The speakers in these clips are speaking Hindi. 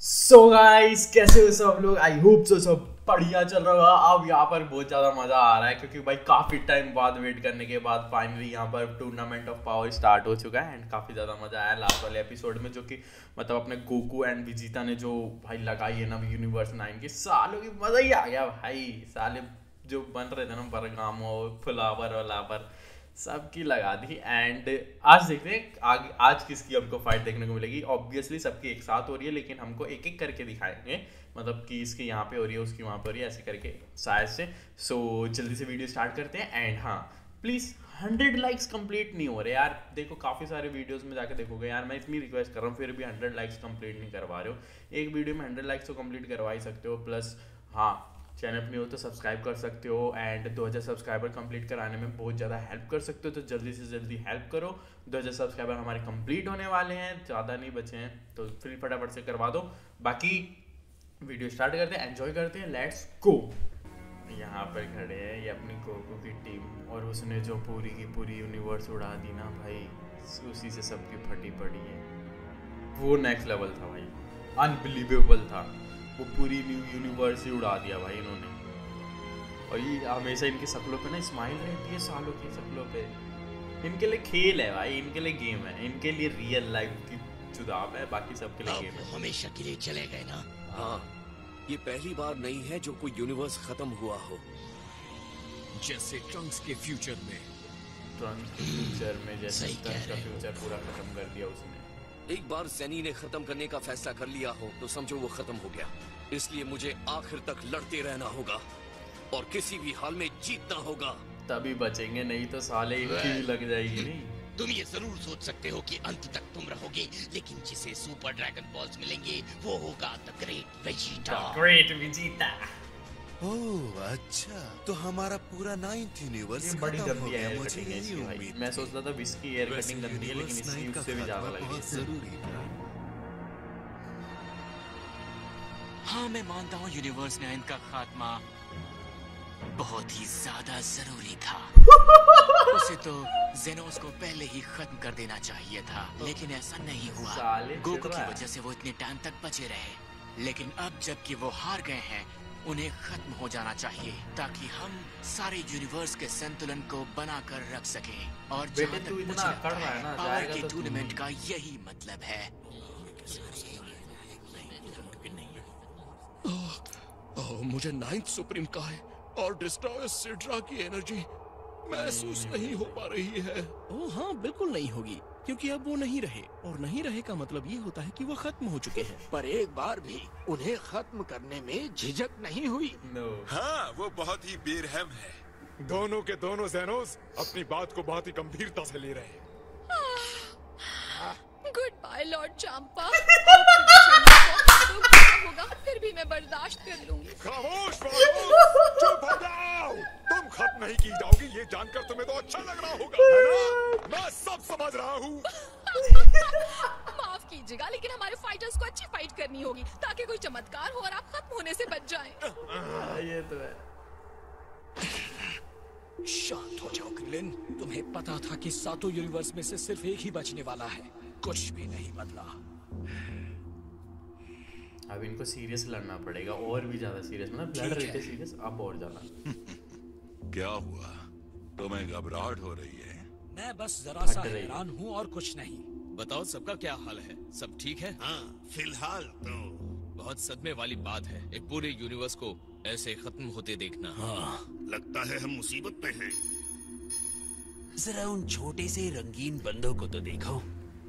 सो गाइस, कैसे हो सब लोग। आई होप सो सब बढ़िया चल रहा होगा। अब यहाँ पर बहुत ज़्यादा मज़ा आ रहा है क्योंकि भाई काफ़ी टाइम बाद वेट करने के बाद फाइनली यहाँ पर टूर्नामेंट ऑफ पावर स्टार्ट हो चुका है एंड काफ़ी ज़्यादा मज़ा आया लास्ट वाले एपिसोड में, जो कि मतलब अपने गोकू एंड विजिता ने जो भाई लगाई है ना यूनिवर्स 9 की, सालों की मज़ा ही आ गया भाई। साले जो बन रहे थे ना बरगामो फ्लावर वलावर सबकी लगा दी। एंड आज देखते हैं आज किसकी हमको फाइट देखने को मिलेगी। ऑब्वियसली सबकी एक साथ हो रही है लेकिन हमको एक एक करके दिखाएंगे, मतलब कि इसकी यहाँ पे हो रही है उसकी वहाँ पे हो रही है ऐसे करके शायद से। सो जल्दी से वीडियो स्टार्ट करते हैं। एंड हाँ प्लीज़ 100 लाइक्स कंप्लीट नहीं हो रहे यार। देखो काफ़ी सारे वीडियोस में जाके देखोगे यार, मैं इतनी रिक्वेस्ट कर रहा हूँ फिर भी 100 लाइक्स कंप्लीट नहीं करवा रहे हो। एक वीडियो में 100 लाइक्स तो कंप्लीट करवा ही सकते हो। प्लस हाँ, चैनल पर नहीं हो तो सब्सक्राइब कर सकते हो एंड 2000 सब्सक्राइबर कंप्लीट कराने में बहुत ज़्यादा हेल्प कर सकते हो, तो जल्दी से जल्दी हेल्प करो। 2000 सब्सक्राइबर हमारे कंप्लीट होने वाले हैं, ज़्यादा नहीं बचे हैं, तो फिर फटाफट से करवा दो। बाकी वीडियो स्टार्ट करते हैं, एंजॉय करते हैं, लेट्स गो। यहाँ पर खड़े हैं ये अपनी गोकू की टीम और उसने जो पूरी की पूरी यूनिवर्स उड़ा दी ना भाई, उसी से सबकी फटी पड़ी है। वो नेक्स्ट लेवल था भाई, अनबिलीवेबल था। वो पूरी न्यू यूनिवर्स ही उड़ा दिया भाई इन्होंने। और ये हमेशा इनकी शक्लों पे ना स्माइल रहती है, सालों की शक्लों पे। इनके लिए खेल है भाई, इनके लिए गेम है, इनके लिए रियल लाइफ की जुदाब है, बाकी सबके लिए गेम है। हमेशा के लिए चले गए ना। हाँ, ये पहली बार नहीं है जो कोई यूनिवर्स खत्म हुआ हो, जैसे ट्रंक्स के फ्यूचर में। ट्रंक्स के फ्यूचर में जैसे ट्रंक्स का फ्यूचर पूरा खत्म कर दिया उसने। एक बार ज़ेनी ने खत्म करने का फैसला कर लिया हो तो समझो वो खत्म हो गया। इसलिए मुझे आखिर तक लड़ते रहना होगा और किसी भी हाल में जीतना होगा, तभी बचेंगे, नहीं तो साले इनकी भी लग जाएगी। नहीं तुम ये जरूर सोच सकते हो कि अंत तक तुम रहोगे, लेकिन जिसे सुपर ड्रैगन बॉल्स मिलेंगे वो होगा the great Vegeta. Great Vegeta. Oh अच्छा, तो हमारा पूरा 9th यूनिवर्स बड़ी खत्म हो गंदी गया। है मुझे यही उम्मीद मैं सोचता था विस्की हेयर कटिंग गंदी है लेकिन इसकी उससे भी ज्यादा लगी है। जरूरी था। हाँ मैं मानता हूँ यूनिवर्स 9 का खात्मा बहुत ही ज्यादा जरूरी था। उसे तो जेनोस को पहले ही खत्म कर देना चाहिए था, लेकिन ऐसा नहीं हुआ। गोकू की वजह से वो इतने टाइम तक बचे रहे, लेकिन अब जबकि वो हार गए हैं उन्हें खत्म हो जाना चाहिए ताकि हम सारे यूनिवर्स के संतुलन को बनाकर रख सकें। और जहाँ तक मुझे लगता है पावर के टूर्नामेंट का यही मतलब है। मुझे 9th सुप्रीम का है और डिस्ट्रॉयर सिड्रा की एनर्जी महसूस नहीं हो पा रही है। ओह हाँ, बिल्कुल नहीं होगी क्योंकि अब वो नहीं रहे, और नहीं रहे का मतलब ये होता है कि वो खत्म हो चुके हैं। पर एक बार भी उन्हें खत्म करने में झिझक नहीं हुई। हाँ, वो बहुत ही बेरहम है। दोनों के दोनों ज़ेनोस अपनी बात को बहुत ही गंभीरता से ले रहे हैं। Goodbye Lord Champa. होगा फिर भी मैं बर्दाश्त कर लूंगी। खामोश चुप हो जाओ। तुम खत्म नहीं की जाओगी ये जानकर तुम्हें तो अच्छा लग रहा होगा, है ना? मैं सब समझ रहा हूँ। माफ कीजिएगा लेकिन हमारे फाइटर्स को अच्छी फाइट करनी होगी ताकि कोई चमत्कार हो और आप खत्म होने से बच जाएं। ये तो है। शांत हो जाओ ग्लिन, तुम्हें पता था कि सातों यूनिवर्स में से सिर्फ एक ही बचने वाला है, कुछ भी नहीं बदला। अब इनको सीरियस लड़ना पड़ेगा और भी ज्यादा सीरियस, मतलब लड़ रहे थे सीरियस, अब और ज्यादा। क्या हुआ, तुम्हें घबराहट हो रही है? मैं बस जरा सा हैरान हूँ और कुछ नहीं। बताओ सबका क्या हाल है, सब ठीक है? हाँ, फिलहाल तो बहुत सदमे वाली बात है एक पूरे यूनिवर्स को ऐसे खत्म होते देखना। हाँ, लगता है हम मुसीबत में हैं। जरा उन छोटे से रंगीन बंदों को तो देखो।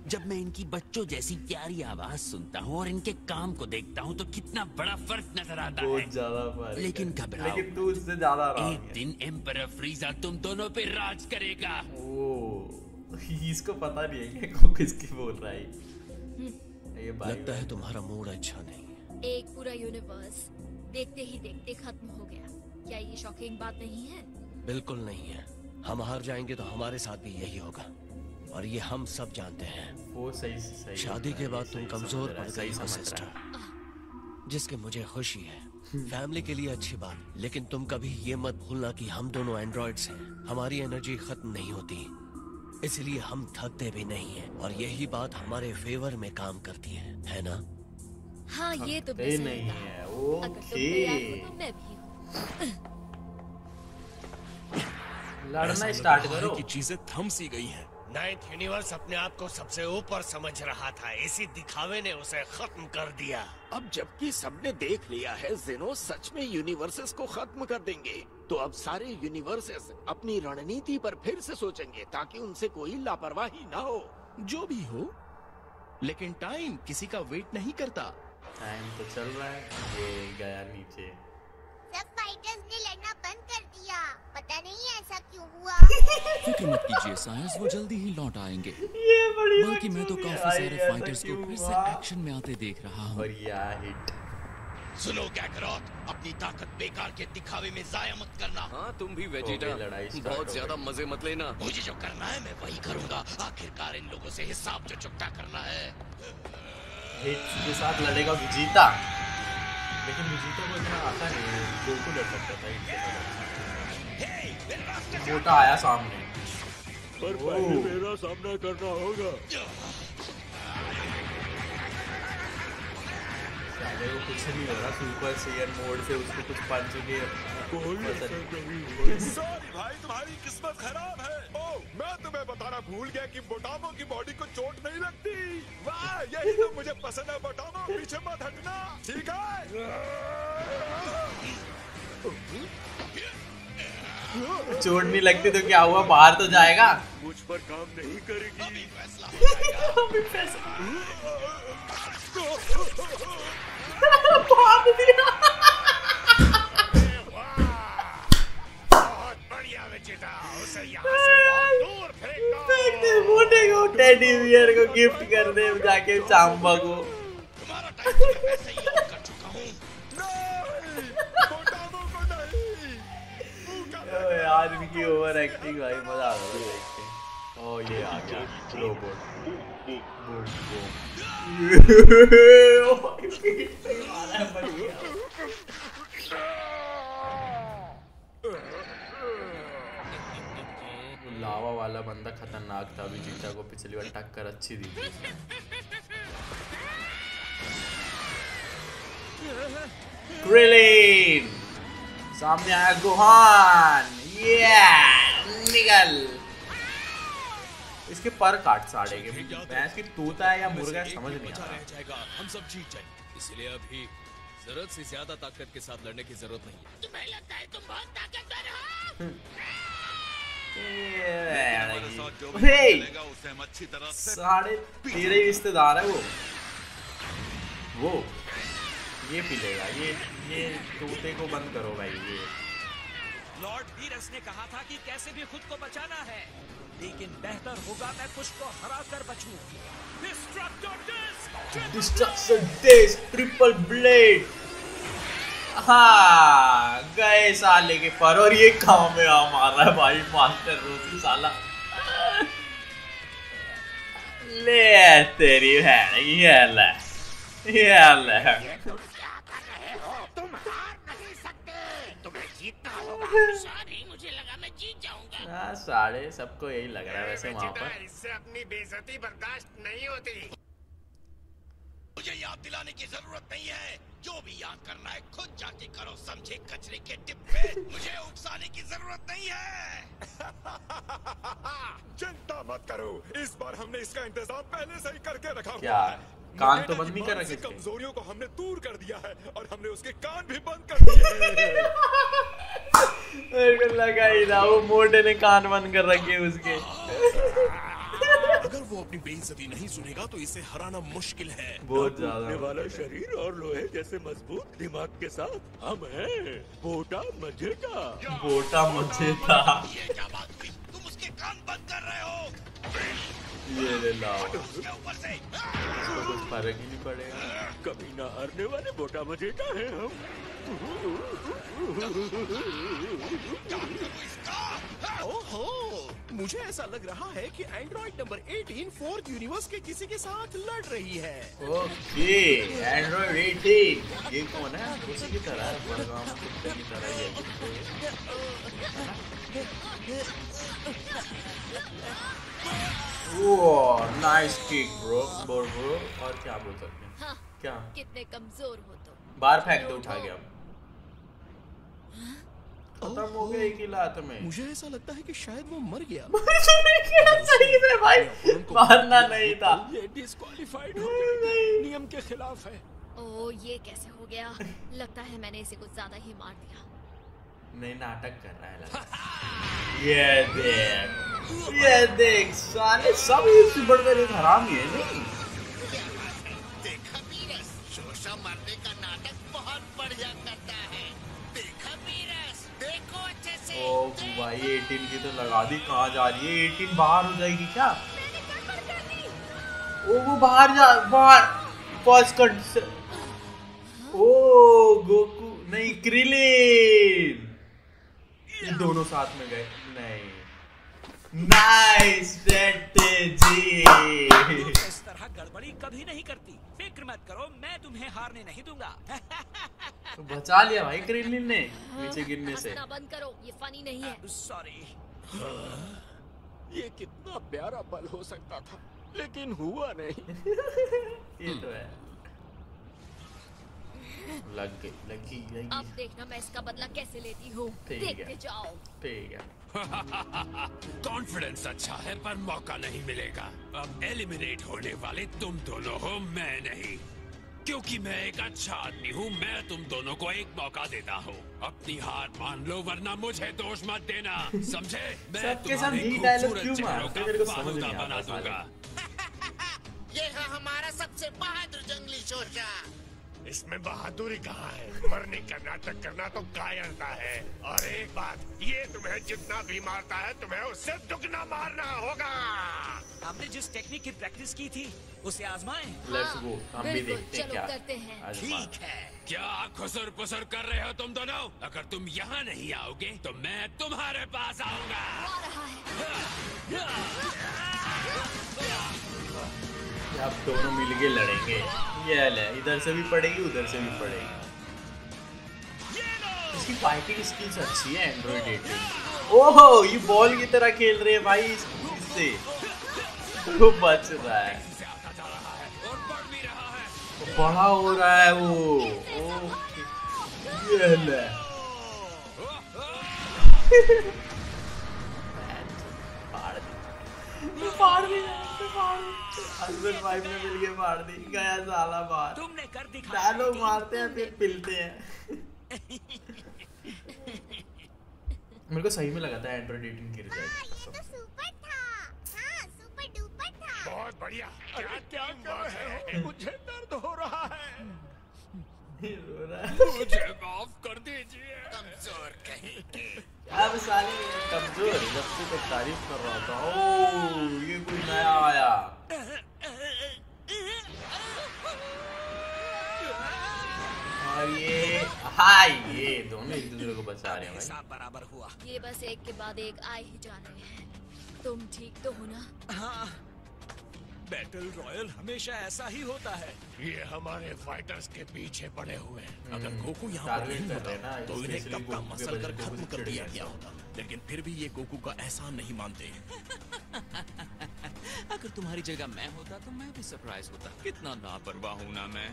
जब मैं इनकी बच्चों जैसी प्यारी आवाज सुनता हूँ और इनके काम को देखता हूँ तो कितना बड़ा फर्क नजर आता है। बहुत ज्यादा फर्क। लेकिन घबराओ, लेकिन तू उससे ज्यादा एक दिन एम्परर फ्रीजा तुम दोनों पे राज करेगा। इसको पता नहीं है कि वो किसकी बोल रहा है। ये लगता है तुम्हारा मूड अच्छा नहीं है। एक पूरा यूनिवर्स देखते ही देखते खत्म हो गया, क्या ये शॉकिंग बात नहीं है? बिल्कुल नहीं है। हम हार जाएंगे तो हमारे साथ भी यही होगा और ये हम सब जानते हैं। वो सही शादी के बाद तुम कमजोर पड़ गई हो सिस्टर, जिसकी मुझे खुशी है। फैमिली के लिए अच्छी बात, लेकिन तुम कभी ये मत भूलना कि हम दोनों एंड्रॉइड्स हैं। हमारी एनर्जी खत्म नहीं होती, इसलिए हम थकते भी नहीं हैं और यही बात हमारे फेवर में काम करती है ना? हाँ ये तो ये नहीं है। ओके तो मैं भी हूँ। लड़ना स्टार्ट करो। कि चीजें थम सी गई हैं। नाइन्थ यूनिवर्स अपने आप को सबसे ऊपर समझ रहा था, इसी दिखावे ने उसे खत्म कर दिया। अब जबकि सबने देख लिया है जेनोस सच में यूनिवर्सेस को खत्म कर देंगे, तो अब सारे यूनिवर्सेस अपनी रणनीति पर फिर से सोचेंगे ताकि उनसे कोई लापरवाही ना हो। जो भी हो, लेकिन टाइम किसी का वेट नहीं करता। टाइम तो चल रहा है। ये गया नीचे। सब फाइटर्स ने लड़ना बंद कर दिया, पता नहीं ऐसा क्यों हुआ। फिक्र मत कीजिए सायंस, वो जल्दी ही लौट आएंगे। ये बड़ी बल्कि मैं तो काफी सारे फाइटर्स को फिर से एक्शन में आते देख रहा हूँ। और यह हिट। सुनो गैगरॉथ, अपनी ताकत बेकार के दिखावे में जाया मत करना। हाँ तुम भी वेजिटा, लड़ाई स्टार्ट बहुत हो ज्यादा गई। मजे मत लेना। मुझे जो करना है मैं वही करूंगा। आखिरकार इन लोगों से हिसाब जो चुकता करना है। हिट के साथ लड़ेगा विजेता, लेकिन विजेता को इतना आता नहीं है। गोकू लड़ सकता था हिट के साथ। मोटा आया सामने, पर पहले मेरा सामना करना होगा। साले को कुछ नहीं हो रहा। सुपर सेयन मोड से उसको कुछ पंच के सॉरी भाई, तुम्हारी किस्मत खराब है। ओह, मैं तुम्हें बताना भूल गया कि बोटामो की बॉडी को चोट नहीं लगती। वाह, यही तो मुझे पसंद है बोटामो। पीछे मत हटना, ठीक है? चोट नहीं लगती तो क्या हुआ, बाहर तो जाएगा। मुझ पर काम नहीं करेगी। अभी फैसला बांध दिया। बहुत बढ़िया विजेता, उसे यहाँ से बहुत दूर फेंको। फेंक दे मोटे को, टेडी बियर को गिफ्ट कर दे जाके चांबा को। तुम्हारा टाइम तो वैसे ही ऑफ कर चुका हूँ। नहीं, बोटामो को नहीं। ओ यार इनकी ओवर एक्टिंग भाई, मजा आ रहा है देख के। ओ ये आ गया रोबोट। Boom boom. लावा वाला बंदा खतरनाक था। विजेता को पिछली बार टक्कर अच्छी दी थी। क्रिलिन सामने आया। गोहान निकल। इसके पर काट साड़े के। भैंस की तोता है या मुर्गा है समझ नहीं आ रहा। हम सब जीत जाएंगे, इसलिए अभी जरूरत से ज्यादा ताकत के साथ लड़ने की जरूरत नहीं है। तुम्हें लगता है तुम बहुत ताकतवर हो? उसे हम अच्छी तरह से साढ़े तेरे रिश्तेदार है वो ये पी लेगा। ये तोते को बंद करो भाई। ये लॉर्ड वीरस ने कहा था कि कैसे भी खुद को बचाना है, लेकिन बेहतर होगा मैं कुछ को हरा कर बचूं। Destruction disc triple blade. हाँ गए साले के पर। और ये काम में आ मार रहा है भाई मास्टर रोसी साला। ले तेरी बहन ये ले तुम हार नहीं सकते, तुम्हें जीतना होगा। सॉरी, मुझे लगा मैं जीत जाऊंगा। हाँ साढ़े सबको यही लग रहा है वैसे वहाँ पर। इससे अपनी बेइज्जती बर्दाश्त नहीं होती। मुझे याद दिलाने की जरूरत नहीं है। जो भी याद करना है खुद जाके करो, समझे कचरे के डिब्बे। मुझे उकसाने की जरूरत नहीं है। चिंता मत करो, इस बार हमने इसका इंतजाम पहले से ही करके रखा क्या हुआ है। कान तो बंद नहीं कर रखे थे। कमजोरियों को हमने दूर कर दिया है और हमने उसके कान भी बंद कर दिए हैं। मेरे को लगा ही था वो मोटे ने कान बंद कर रखे उसके। अगर वो अपनी बेइज्जती नहीं सुनेगा तो इसे हराना मुश्किल है। बहुत ज्यादा टूटने वाला शरीर और लोहे जैसे मजबूत दिमाग के साथ हम हैं बोटा मजेटा। बोटा मजेटा। ये क्या बात हुई? तुम उसके कान बंद कर रहे हो। ये ले लाओ, उसके ऊपर से इसको कुछ फर्क ही नहीं पड़ेगा। कभी ना हारने वाले बोटा मजेटा हैं हम। ओहो, मुझे ऐसा लग रहा है कि एंड्रॉइड नंबर 18 फोर्थ यूनिवर्स के किसी के साथ लड़ रही है। ओके एंड्रॉइड 18 ये कौन है? उसी की तरह है, बड़गाम कुत्ते की तरह ही है। Nice kick bro. और क्या बोल सकते हैं? क्या? कितने कमजोर हो तुम। बाहर फेंक दो उठा के अब। खत्म हो गया एक ही लात में। मुझे ऐसा लगता है कि शायद वो मर गया। सही में भाई मारना नहीं था। ये डिस्क्वालीफाइड हो गया, नियम के खिलाफ है। ओ ये कैसे हो गया? लगता है मैंने इसे कुछ ज्यादा ही मार दिया। नहीं नाटक कर रहा है लगता है। ये देख साले सब इससे बढ़कर एक हरामी है। नहीं देखा वीरस, शोषा मारने का नाटक बहुत बढ़िया करता है। देखा वीरस, देखो अच्छे से। ओ भाई 18 की तो लगा दी। कहाँ जा रही है? 18 बाहर हो जाएगी क्या? ओ वो बाहर जा, बाहर फर्स्ट कट। ओ गोकू नहीं क्रिलिन, ये दोनों साथ में गए। नहीं नाइस स्ट्रेटेजी। इस तरह गड़बड़ी कभी नहीं करती। फिक्र मत करो, मैं तुम्हें हारने नहीं दूंगा। तो बचा लिया भाई क्रिलिन ने नीचे गिरने से। हंसना बंद करो, ये फनी नहीं है। सॉरी। ये कितना प्यारा पल हो सकता था, लेकिन हुआ नहीं। ये तो है। लगी। अब देखना मैं इसका बदला कैसे लेती हूँ। देखते जाओ। ठीक है। कॉन्फिडेंस अच्छा है पर मौका नहीं मिलेगा। अब एलिमिनेट होने वाले तुम दोनों हो, मैं नहीं। क्योंकि मैं एक अच्छा आदमी हूँ, मैं तुम दोनों को एक मौका देता हूँ। अपनी हार मान लो वरना मुझे दोष मत देना, समझे? मैं तुम्हारे खूबसूरत चेहरों का फालूदा बना दूंगा। ये है हमारा सबसे बहादुर जंगली शोषा। इसमें बहादुरी कहाँ है? मरने का नाटक करना तो कायरता है। और एक बात, ये तुम्हें जितना भी मारता है तुम्हें उससे दुगना मारना होगा। हमने जिस टेक्निक की प्रैक्टिस की थी उसे आजमाएं। लेट्स गो, हम भी देखते हैं क्या करते हैं। ठीक है। क्या खुसर पुसर कर रहे हो तुम दोनों? अगर तुम यहाँ नहीं आओगे तो मैं तुम्हारे पास आऊंगा। अब दोनों मिलके लड़ेंगे। ये ले, इधर से भी पड़ेगी उधर से भी पड़ेगी। इसकी फाइटिंग स्किल्स अच्छी है एंड्रॉइड 18। ओहो ये बॉल की तरह खेल रहे हैं भाई इससे। वो बच रहा है, बड़ा हो रहा है वो। ये ले फाड़ दी। हस्बैंड वाइफ ने मिलके मार दी। गया साला बाहर। तुमने कर दिखा। डायलॉग मारते हैं फिर पिलते हैं। मेरे को सही में लगा था एंड्रॉइड 18 गिर जाएगा। ये तो सुपर था। हाँ सुपर डुपर था। बहुत बढ़िया। क्या कर रहे हो? मुझे दर्द हो रहा है। रो रहा है। मुझे माफ कर दीजिए। कमजोर कहीं के। अब साले कमजोर जब से तो तारीफ कर रहा था। ओ ये कोई नया आया। और ये दोनों एक दूसरे को बचा रहे हैं भाई। साथ बराबर हुआ। ये बस एक के बाद एक आए ही जा रहे हैं। तुम ठीक तो हो ना? हाँ, बैटल रॉयल हमेशा ऐसा ही होता है। ये हमारे फाइटर्स के पीछे पड़े हुए हैं। अगर गोकू यहाँ पर नहीं होता तो इन्हें कब का मसल कर खत्म कर दिया गया होता। लेकिन फिर भी ये गोकू का एहसान नहीं मानते। अगर तुम्हारी जगह मैं होता तो मैं भी सरप्राइज होता। कितना लापरवाह हूं ना मैं।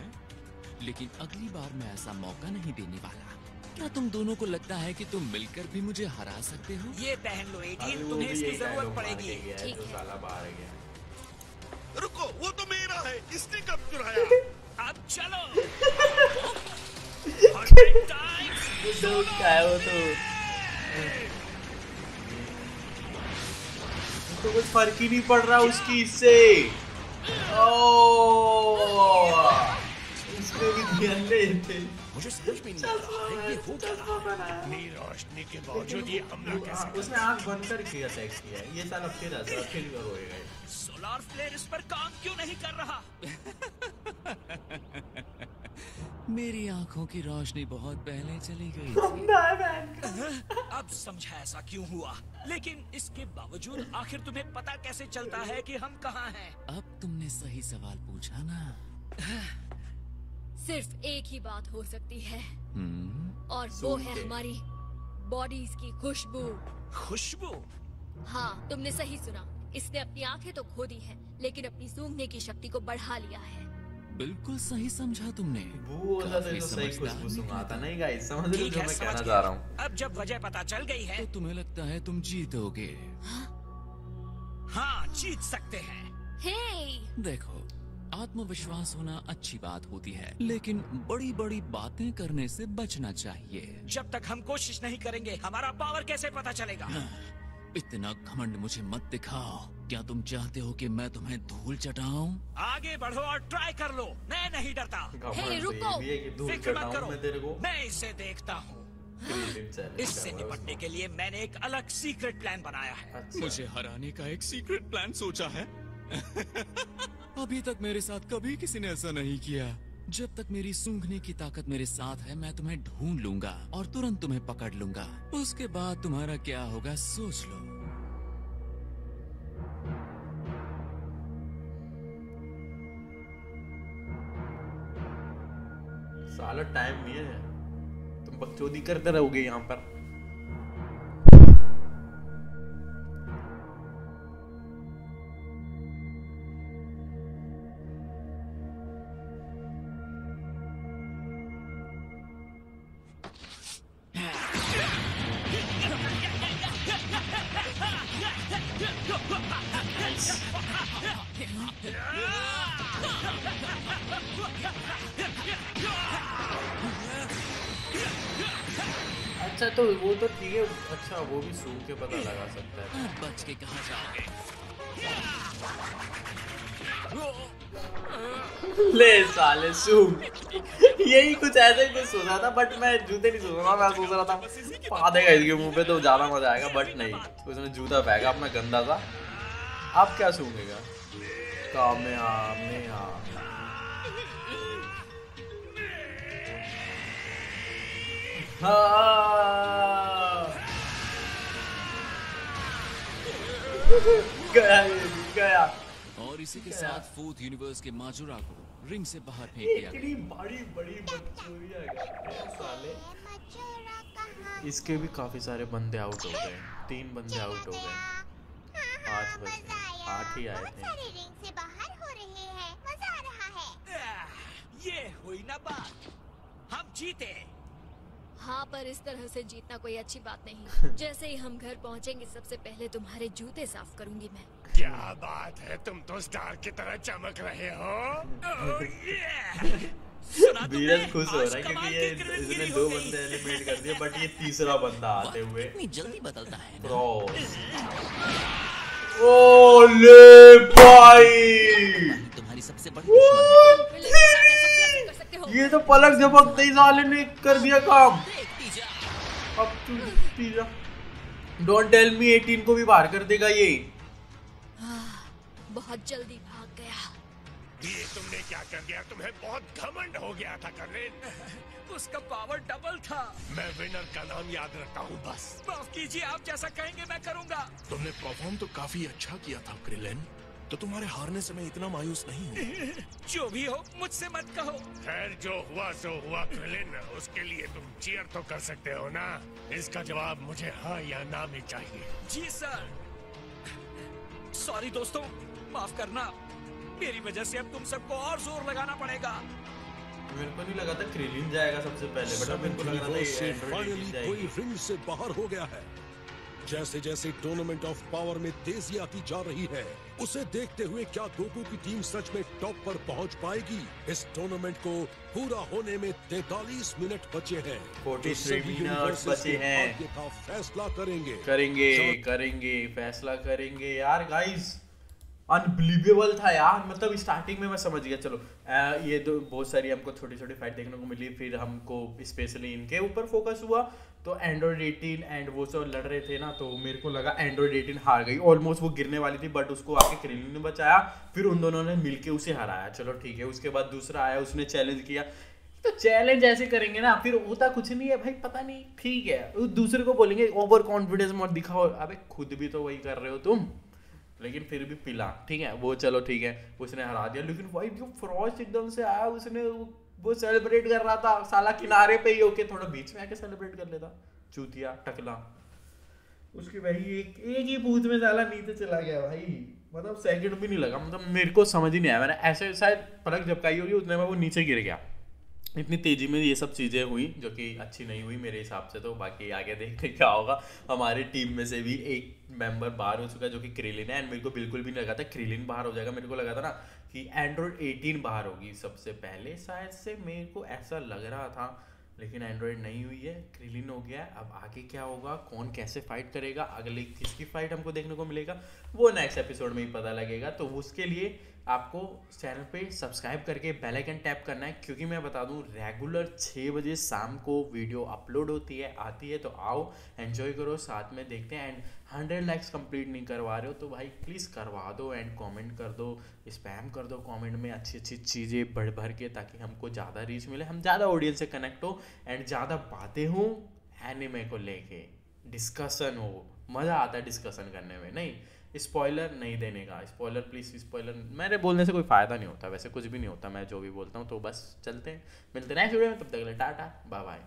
लेकिन अगली बार मैं ऐसा मौका नहीं देने वाला। क्या तुम दोनों को लगता है कि तुम मिलकर भी मुझे हरा सकते हो? ये पहन लो 18, तुम्हें इसकी जरूरत पड़ेगी। ठीक है। साला बाहर गया। रुको, वो तो मेरा है, इसने कब चुराया? अब चलो। क्या है वो तो कुछ फर्क ही नहीं पड़ रहा उसकी इससे। इसमें भी ध्यान लेते। मुझे समझ में नहीं आ रहा है ये हो क्या रहा है। इतनी रोशनी के बावजूद ये हमला कैसे? उसने आंख बंद करके अटैक किया है। ये साला फिर रोएगा। सोलार फ्लेयर इस पर काम क्यों नहीं कर रहा? मेरी आंखों की रोशनी बहुत पहले चली गई थी। अब समझा ऐसा क्यों हुआ। लेकिन इसके बावजूद आखिर तुम्हें पता कैसे चलता है कि हम कहाँ हैं? अब तुमने सही सवाल पूछा ना। सिर्फ एक ही बात हो सकती है और वो है हमारी बॉडीज की खुशबू। खुशबू? हाँ तुमने सही सुना। इसने अपनी आंखें तो खो दी है लेकिन अपनी सूंघने की शक्ति को बढ़ा लिया है। बिल्कुल सही समझा तुमने। वो तो सही खुशबू सुनाता नहीं गाइस, समझ रहे हो जो मैं कहना चाह रहा हूँ। अब जब वजह पता चल गई है तो तुम्हें लगता है तुम जीतोगे? हाँ, जीत सकते हैं। देखो, आत्मविश्वास होना अच्छी बात होती है, लेकिन बड़ी बड़ी बातें करने से बचना चाहिए। जब तक हम कोशिश नहीं करेंगे हमारा पावर कैसे पता चलेगा? इतना घमंड मुझे मत दिखाओ। क्या तुम चाहते हो कि मैं तुम्हें धूल चटाऊं? आगे बढ़ो और ट्राई कर लो, मैं नहीं डरता। रुको, फिक्र मत करो, मैं इसे देखता हूँ। इससे निपटने के लिए मैंने एक अलग सीक्रेट प्लान बनाया है। मुझे हराने का एक सीक्रेट प्लान सोचा है? अभी तक मेरे साथ कभी किसी ने ऐसा नहीं किया। जब तक मेरी सूंघने की ताकत मेरे साथ है, मैं तुम्हें ढूंढ लूंगा और तुरंत तुम्हें पकड़ लूंगा। उसके बाद तुम्हारा क्या होगा सोच लो। साला टाइम नहीं है, तुम बकचोदी करते रहोगे यहाँ पर। अच्छा तो वो तो ठीक है। अच्छा वो भी सूंघ के पता लगा सकता है। बच के कहाँ जाओगे? ले साले सूंघ। यही कुछ ऐसे ही कुछ सोचा था, बट मैं जूते नहीं सोच रहा। मैं सोच रहा था पा देगा इसके मुंह पे तो ज्यादा मजा आएगा, बट नहीं, उसने जूता फेंका अपना गंदा सा। अब क्या सूंघेगा? कामयाब गया। और इसी के साथ फोर्थ यूनिवर्स के माजुरा को रिंग से बाहर फेंक दिया। इतनी बड़ी बकचोदियां साले। इसके भी काफी सारे बंदे आउट हो गए, 3 बंदे आउट हो गए। 8 बजे 8 ही आए थे। रिंग से बाहर हो रहे हैं, मजा आ रहा है। ये हुई ना बात, हम जीते। हाँ, पर इस तरह से जीतना कोई अच्छी बात नहीं। जैसे ही हम घर पहुँचेंगे सबसे पहले तुम्हारे जूते साफ करूंगी मैं। क्या बात है, तुम तो स्टार की तरह चमक रहे हो। बीरज खुश हो रहा है क्योंकि ये इसने 2 बंदे एलिमिनेट कर दिए, बट ये तीसरा बंदा आते हुए इतनी जल्दी बदलता है ना? ओले भाई, तुम्हारी सबसे बड़ी दुश्मन है। ये तो पलक झपकते ही साले ने कर दिया काम। अब तू पी जा। डोंट टेल मी 18 को भी बाहर कर देगा ये। बहुत जल्दी भाग गया। ये तुमने क्या कर दिया? तुम्हें बहुत घमंड हो गया था कर्लिन। उसका पावर डबल था। मैं विनर का नाम याद रखता हूँ बस। माफ कीजिए, आप जैसा कहेंगे मैं करूँगा। तुमने परफॉर्म तो काफी अच्छा किया था क्रिलेन, तो तुम्हारे हारने से मैं इतना मायूस नहीं हूँ। जो भी हो मुझसे मत कहो। खैर जो हुआ सो हुआ क्रिलेन, उसके लिए तुम चीयर तो कर सकते हो ना। इसका जवाब मुझे हाँ या ना में चाहिए। जी सर। सॉरी दोस्तों, माफ करना। मेरी वजह से अब तुम सबको और जोर लगाना पड़ेगा। मेरे को नहीं लगा था क्रिलिन जाएगा सबसे पहले, बट मेरे को लग रहा था फाइनली कोई रिंग से बाहर हो गया है। जैसे जैसे टूर्नामेंट ऑफ पावर में तेजी आती जा रही है, उसे देखते हुए क्या गोकू की टीम सच में टॉप पर पहुंच पाएगी? इस टूर्नामेंट को पूरा होने में 43 मिनट बचे हैं। 43 मिनट बचे हैं। आगे का फैसला करेंगे फैसला करेंगे यार। गाइस अनबिलीवेबल था यार, मतलब स्टार्टिंग में मैं समझ गया चलो ये तो बहुत सारी हमको छोटी छोटी फाइट देखने को मिली, फिर हमको स्पेशली इनके ऊपर फोकस हुआ। तो एंड्रॉइड 18 एंड वो सब लड़ रहे थे ना, तो मेरे को लगा एंड्रॉइड 18 हार गई। ऑलमोस्ट वो गिरने वाली थी, बट उसको आके क्रिलिन ने बचाया, फिर उन दोनों ने मिलके उसे हराया। चलो ठीक है। उसके बाद दूसरा आया, उसने चैलेंज किया। तो चैलेंज ऐसे करेंगे ना, फिर होता कुछ नहीं है भाई, पता नहीं। ठीक है, दूसरे को बोलेंगे ओवर कॉन्फिडेंस मत दिखाओ। अबे खुद भी तो वही कर रहे हो तुम, लेकिन फिर भी पिला। ठीक है, वो चलो ठीक है, उसने हरा दिया। लेकिन भाई जो फ्रॉस्ट एकदम से आया, उसने वो सेलिब्रेट कर रहा था साला किनारे पे ही होके, थोड़ा बीच में आके सेलिब्रेट कर लेता। चूतिया टकला। उसकी भाई एक ही पूछ में साला नीचे चला गया भाई। मतलब सेकंड भी नहीं लगा, मतलब मेरे को समझ ही नहीं आया। मैंने ऐसे शायद पलक झपकाई होगी उतने में वो नीचे गिर गया। इतनी तेजी में ये सब चीज़ें हुई जो कि अच्छी नहीं हुई मेरे हिसाब से। तो बाकी आगे देखते क्या होगा। हमारी टीम में से भी एक मेंबर बाहर हो चुका है जो कि क्रिलिन है, एंड मेरे को बिल्कुल भी नहीं लगा था क्रिलिन बाहर हो जाएगा। मेरे को लगा था ना कि एंड्रॉयड 18 बाहर होगी सबसे पहले, शायद से मेरे को ऐसा लग रहा था, लेकिन एंड्रॉयड नहीं हुई है, क्रिलिन हो गया। अब आगे क्या होगा, कौन कैसे फाइट करेगा, अगले किसकी फाइट हमको देखने को मिलेगा, वो नेक्स्ट एपिसोड में ही पता लगेगा। तो उसके लिए आपको चैनल पे सब्सक्राइब करके बेल आइकन टैप करना है, क्योंकि मैं बता दूं रेगुलर 6 बजे शाम को वीडियो अपलोड होती है आती है। तो आओ एंजॉय करो, साथ में देखते हैं। एंड 100 लाइक्स कंप्लीट नहीं करवा रहे हो तो भाई प्लीज़ करवा दो, एंड कमेंट कर दो, स्पैम कर दो कमेंट में अच्छी अच्छी चीज़ें भर भर के, ताकि हमको ज़्यादा रीच मिले, हम ज़्यादा ऑडियंस से कनेक्ट हो, एंड ज़्यादा बातें हों एनिमे को लेके, डिस्कशन हो। मज़ा आता है डिस्कशन करने में, नहीं स्पॉइलर नहीं देने का। स्पॉइलर प्लीज़, स्पॉइलर मेरे बोलने से कोई फ़ायदा नहीं होता, वैसे कुछ भी नहीं होता मैं जो भी बोलता हूँ। तो बस चलते हैं, मिलते हैं नेक्स्ट वीडियो में, तब तक के लिए टाटा बाय बाय।